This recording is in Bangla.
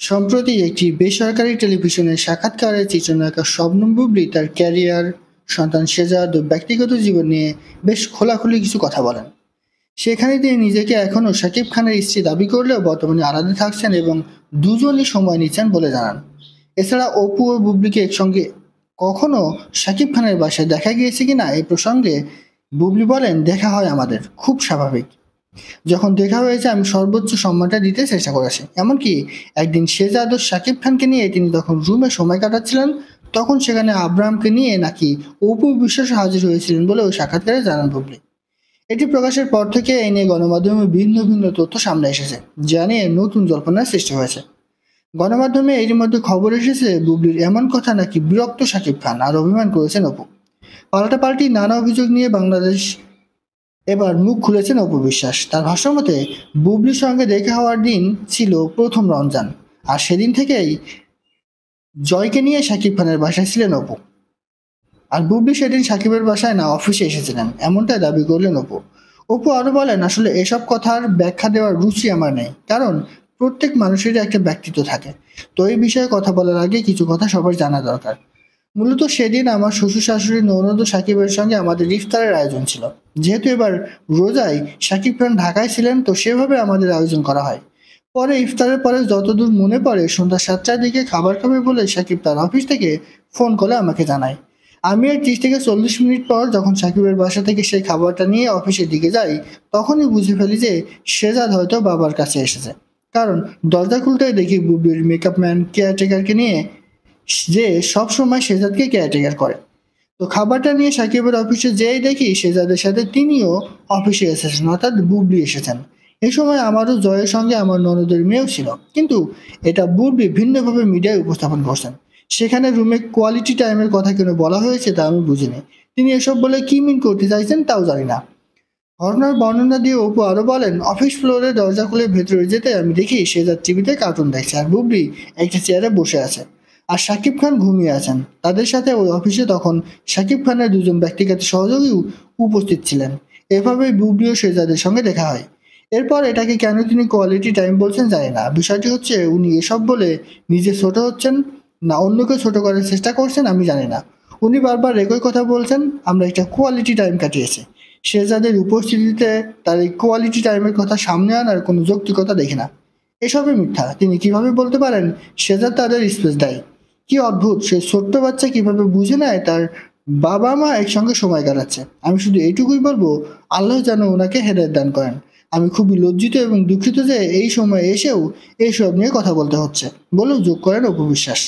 সম্প্রতি একটি বেসরকারি টেলিভিশনের সাক্ষাৎকারে চিত্রনায়িকা শবনম বুবলী তার ক্যারিয়ার, সন্তান শেজাদ ও ব্যক্তিগত জীবন নিয়ে বেশ খোলাখুলি কিছু কথা বলেন। সেখানে তিনি নিজেকে এখনও শাকিব খানের স্ত্রী দাবি করলেও বর্তমানে আলাদা থাকছেন এবং দুজনই সময় নিচ্ছেন বলে জানান। এছাড়া অপু ও বুবলীকে একসঙ্গে কখনো শাকিব খানের বাসায় দেখা গিয়েছে কিনা এই প্রসঙ্গে বুবলী বলেন, দেখা হয় আমাদের, খুব স্বাভাবিক। যখন দেখা হয়েছে আমি সর্বোচ্চ সম্মানটা দিতে চেষ্টা করেছি। এমনকি একদিন শেহজাদ ও শাকিব খানকে নিয়ে তিনি যখন রুমে সময় কাটাচ্ছিলেন, তখন সেখানে আব্রাহামকে নিয়ে নাকি অপু বিশ্বাস হাজির হয়েছিলেন বলে ওই সাক্ষাৎকারে জানান বুবলী। এটি প্রকাশের পর থেকে এই নিয়ে গণমাধ্যমে ভিন্ন ভিন্ন তথ্য সামনে এসেছে, যা নিয়ে নতুন জল্পনার সৃষ্টি হয়েছে। গণমাধ্যমে এরই মধ্যে খবর এসেছে বুবলীর এমন কথা নাকি বিরক্ত শাকিব খান আর অভিমান করেছেন অপু। পাল্টাপাল্টি নানা অভিযোগ নিয়ে বাংলাদেশ এবার মুখ খুলেছেন অপু বিশ্বাস। তার ভাষ্যমতে, বুবলির সঙ্গে দেখা হওয়ার দিন ছিল প্রথম রমজান, আর সেদিন থেকেই জয়কে নিয়ে শাকিব খানের বাসায় ছিলেন অপু। আর বুবলি সেদিন সাকিবের বাসায় না অফিসে এসেছিলেন, এমনটাই দাবি করলেন অপু। অপু আরো বলেন, আসলে এসব কথার ব্যাখ্যা দেওয়ার রুচি আমার নেই, কারণ প্রত্যেক মানুষেরই একটা ব্যক্তিত্ব থাকে। তো এই বিষয়ে কথা বলার আগে কিছু কথা সবার জানা দরকার। মূলত সেদিন আমার শ্বশুর শাশুড়ি, ননদ ও সাকিবের সঙ্গে আমাদের ইফতারের আয়োজন ছিল। যেহেতু এবার রোজায় সাকিব খান ঢাকায় ছিলেন, তো সেভাবে আমাদের আয়োজন করা হয়। পরে ইফতারের পরে যতদূর মনে পড়ে সন্ধ্যা 7টার দিকে খাবার খাবে বলে সাকিব তার অফিস থেকে ফোন করে আমাকে জানায়। আমি আর 30 থেকে 40 মিনিট পর যখন সাকিবের বাসা থেকে সেই খাবারটা নিয়ে অফিসের দিকে যাই, তখনই বুঝে ফেলি যে শেজাদ হয়তো বাবার কাছে এসেছে। কারণ দরজা খুলতেই দেখি বুবলির মেকআপ ম্যান কেয়ারটেকারকে নিয়ে, যে সবসময় শেজাদকে কেয়ারটেকার করে। তো খাবারটা নিয়ে সাকিবের অফিসে যেই দেখি শেজাদের সাথে তিনিও অফিসে এসেছেন, অর্থাৎ বুবলি এসেছেন। এই সময় আমারও জয়ের সঙ্গে আমার ননদের মেয়েও ছিল, কিন্তু এটা বুবলি ভিন্নভাবে মিডিয়ায় উপস্থাপন করছেন। সেখানে রুমে কোয়ালিটি টাইমের কথা কেন বলা হয়েছে তা আমি বুঝিনি। তিনি এসব বলে কি মিন করতে চাইছেন তাও জানি না। ঘটনার বর্ণনা দিয়ে অপু আরো বলেন, অফিস ফ্লোরে দরজা খুলে ভেতরে যেতে আমি দেখি শেজাদ টিভিতে কার্টুন দেখছে আর বুবলি একটা চেয়ারে বসে আছে, আর শাকিব খান ঘুমিয়ে আছেন। তাদের সাথে ওই অফিসে তখন শাকিব খানের দুজন ব্যক্তিগত সহযোগীও উপস্থিত ছিলেন। এভাবেই বুবলি ও শেজাদের সঙ্গে দেখা হয়। এরপর এটাকে কেন তিনি কোয়ালিটি টাইম বলছেন জানি না। বিষয়টি হচ্ছে, উনি এসব বলে নিজে ছোট হচ্ছেন না অন্যকে ছোট করার চেষ্টা করছেন আমি জানি না। উনি বারবার একই কথা বলছেন, আমরা একটা কোয়ালিটি টাইম কাটিয়েছি। শেহজাদের উপস্থিতিতে তার এই কোয়ালিটি টাইমের কথা সামনে আনার কোনো যৌক্তিকতা দেখি না। এসবই মিথ্যা। তিনি কিভাবে বলতে পারেন শেহজাদ তাদের স্পেস দেয়? কি অদ্ভুত! সেই ছোট্ট বাচ্চা কিভাবে বুঝে নেয় তার বাবা মা একসঙ্গে সময় কাটাচ্ছে। আমি শুধু এইটুকুই বলবো, আল্লাহ যেন ওনাকে হেদায়েত দান করেন। আমি খুবই লজ্জিত এবং দুঃখিত যে এই সময়ে এসেও এইসব নিয়ে কথা বলতে হচ্ছে, বলেও যোগ করেন অপু বিশ্বাস।